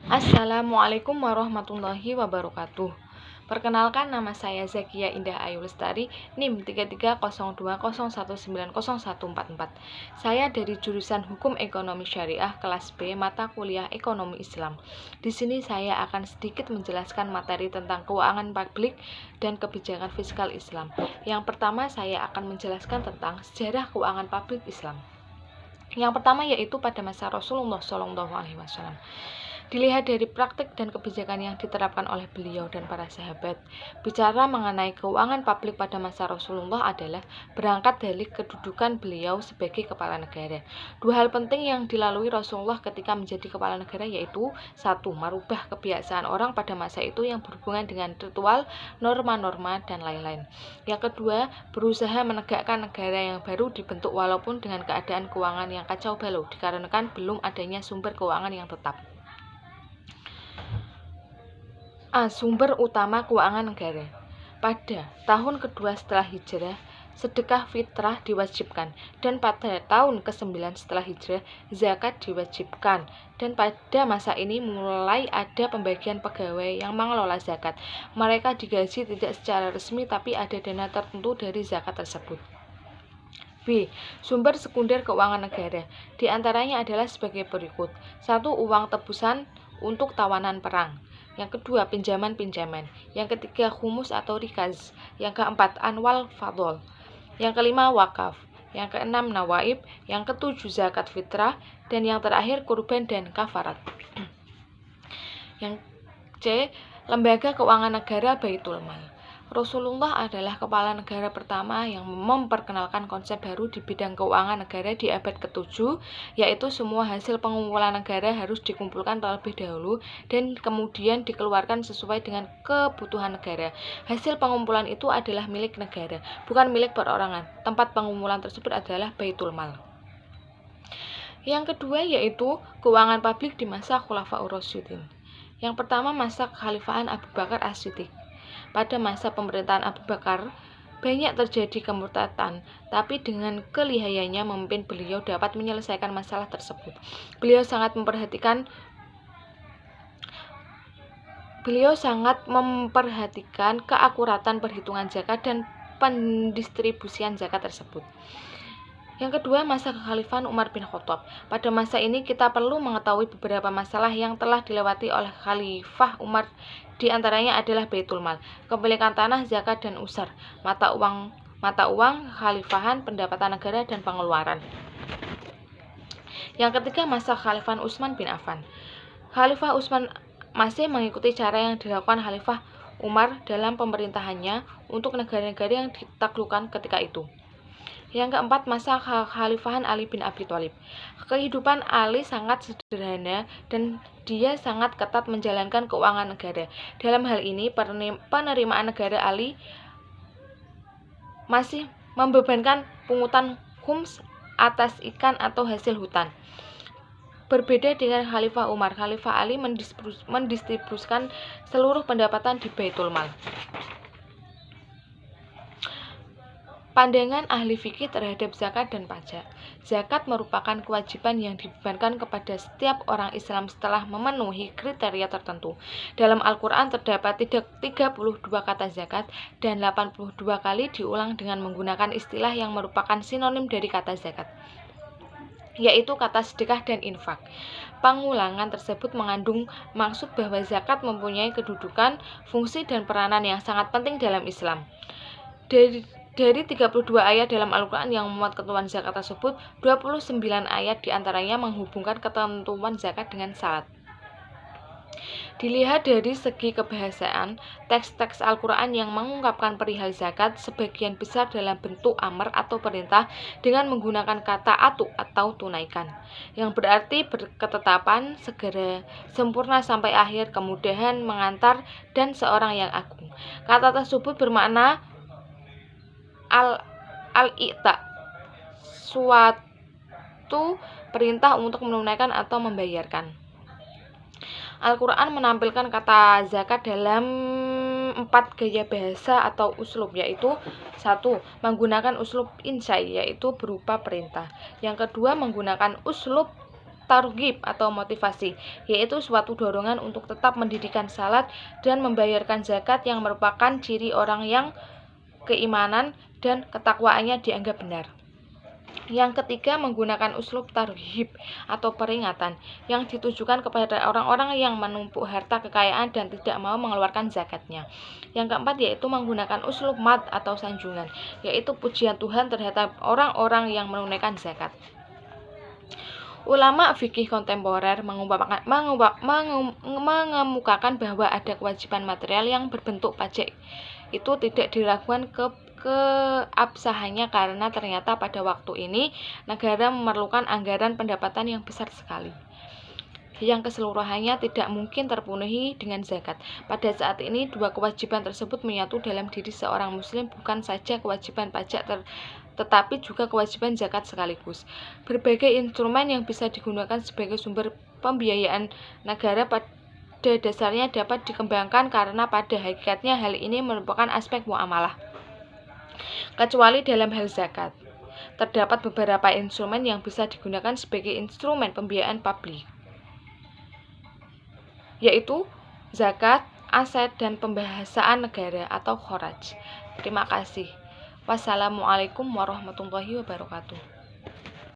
Assalamualaikum warahmatullahi wabarakatuh. Perkenalkan, nama saya Zakia Indah Ayu Lestari, NIM 3301019014. Saya dari jurusan Hukum Ekonomi Syariah kelas B mata kuliah Ekonomi Islam. Di sini saya akan sedikit menjelaskan materi tentang keuangan publik dan kebijakan fiskal Islam. Yang pertama, saya akan menjelaskan tentang sejarah keuangan publik Islam. Yang pertama yaitu pada masa Rasulullah SAW. Dilihat dari praktik dan kebijakan yang diterapkan oleh beliau dan para sahabat. Bicara mengenai keuangan publik pada masa Rasulullah adalah berangkat dari kedudukan beliau sebagai kepala negara. Dua hal penting yang dilalui Rasulullah ketika menjadi kepala negara yaitu: satu, merubah kebiasaan orang pada masa itu yang berhubungan dengan ritual, norma-norma, dan lain-lain. Yang kedua, berusaha menegakkan negara yang baru dibentuk walaupun dengan keadaan keuangan yang kacau balau dikarenakan belum adanya sumber keuangan yang tetap. Sumber utama keuangan negara. Pada tahun kedua setelah hijrah, sedekah fitrah diwajibkan, dan pada tahun ke-9 setelah hijrah, zakat diwajibkan. Dan pada masa ini mulai ada pembagian pegawai yang mengelola zakat. Mereka digaji tidak secara resmi, tapi ada dana tertentu dari zakat tersebut. B. Sumber sekunder keuangan negara. Di antaranya adalah sebagai berikut. 1. Uang tebusan untuk tawanan perang. Yang kedua, pinjaman-pinjaman. Yang ketiga, humus atau rikaz. Yang keempat, anwal fadol. Yang kelima, wakaf. Yang keenam, nawaib. Yang ketujuh, zakat fitrah. Dan yang terakhir, kurban dan kafarat. Yang C. Lembaga keuangan negara Baitul Mal. Rasulullah adalah kepala negara pertama yang memperkenalkan konsep baru di bidang keuangan negara di abad ke-7, yaitu semua hasil pengumpulan negara harus dikumpulkan terlebih dahulu dan kemudian dikeluarkan sesuai dengan kebutuhan negara. Hasil pengumpulan itu adalah milik negara, bukan milik perorangan. Tempat pengumpulan tersebut adalah Baitul Mal. Yang kedua yaitu keuangan publik di masa Khulafaur Rasyidin. Yang pertama, masa kekhalifahan Abu Bakar As-Siddiq. Pada masa pemerintahan Abu Bakar, banyak terjadi kemurtadan, tapi dengan kelihayannya memimpin beliau dapat menyelesaikan masalah tersebut. Beliau sangat memperhatikan keakuratan perhitungan zakat dan pendistribusian zakat tersebut. Yang kedua, masa kekhalifahan Umar bin Khattab. Pada masa ini kita perlu mengetahui beberapa masalah yang telah dilewati oleh Khalifah Umar. Di antaranya adalah Baitul Mal, kepemilikan tanah, zakat dan usar, mata uang kekhalifahan, pendapatan negara dan pengeluaran. Yang ketiga, masa kekhalifahan Utsman bin Affan. Khalifah Utsman masih mengikuti cara yang dilakukan Khalifah Umar dalam pemerintahannya untuk negara-negara yang ditaklukkan ketika itu. Yang keempat, masa kekhalifahan Ali bin Abi Thalib. Kehidupan Ali sangat sederhana dan dia sangat ketat menjalankan keuangan negara. Dalam hal ini, penerimaan negara Ali masih membebankan pungutan khums atas ikan atau hasil hutan. Berbeda dengan Khalifah Umar, Khalifah Ali mendistribusikan seluruh pendapatan di Baitul Mal. Pandangan ahli fikih terhadap zakat dan pajak. Zakat merupakan kewajiban yang dibebankan kepada setiap orang Islam setelah memenuhi kriteria tertentu. Dalam Al-Quran terdapat 32 kata zakat dan 82 kali diulang dengan menggunakan istilah yang merupakan sinonim dari kata zakat, yaitu kata sedekah dan infak. Pengulangan tersebut mengandung maksud bahwa zakat mempunyai kedudukan, fungsi, dan peranan yang sangat penting dalam Islam. Dari 32 ayat dalam Al-Quran yang memuat ketentuan zakat tersebut, 29 ayat diantaranya menghubungkan ketentuan zakat dengan salat. Dilihat dari segi kebahasaan, teks-teks Al-Quran yang mengungkapkan perihal zakat sebagian besar dalam bentuk amar atau perintah dengan menggunakan kata atu atau tunaikan, yang berarti berketetapan, segera, sempurna sampai akhir, kemudahan, mengantar, dan seorang yang agung. Kata tersebut bermakna al-i'ta, suatu perintah untuk menunaikan atau membayarkan. Al-Quran menampilkan kata zakat dalam 4 gaya bahasa atau uslub, yaitu 1. Menggunakan uslub insya, yaitu berupa perintah. Yang kedua, menggunakan uslub targhib atau motivasi, yaitu suatu dorongan untuk tetap mendirikan salat dan membayarkan zakat yang merupakan ciri orang yang keimanan dan ketakwaannya dianggap benar. Yang ketiga, menggunakan uslub targhib atau peringatan yang ditujukan kepada orang-orang yang menumpuk harta kekayaan dan tidak mau mengeluarkan zakatnya. Yang keempat yaitu menggunakan uslub mad atau sanjungan, yaitu pujian Tuhan terhadap orang-orang yang menunaikan zakat. Ulama fikih kontemporer mengemukakan bahwa ada kewajiban material yang berbentuk pajak itu tidak diragukan keabsahannya karena ternyata pada waktu ini negara memerlukan anggaran pendapatan yang besar sekali yang keseluruhannya tidak mungkin terpenuhi dengan zakat. Pada saat ini dua kewajiban tersebut menyatu dalam diri seorang muslim, bukan saja kewajiban pajak tetapi juga kewajiban zakat sekaligus. Berbagai instrumen yang bisa digunakan sebagai sumber pembiayaan negara pada dasarnya dapat dikembangkan karena pada hakikatnya hal ini merupakan aspek muamalah. Kecuali dalam hal zakat, terdapat beberapa instrumen yang bisa digunakan sebagai instrumen pembiayaan publik, yaitu zakat, aset, dan pembahasan negara atau kharaj. Terima kasih. Wassalamualaikum warahmatullahi wabarakatuh.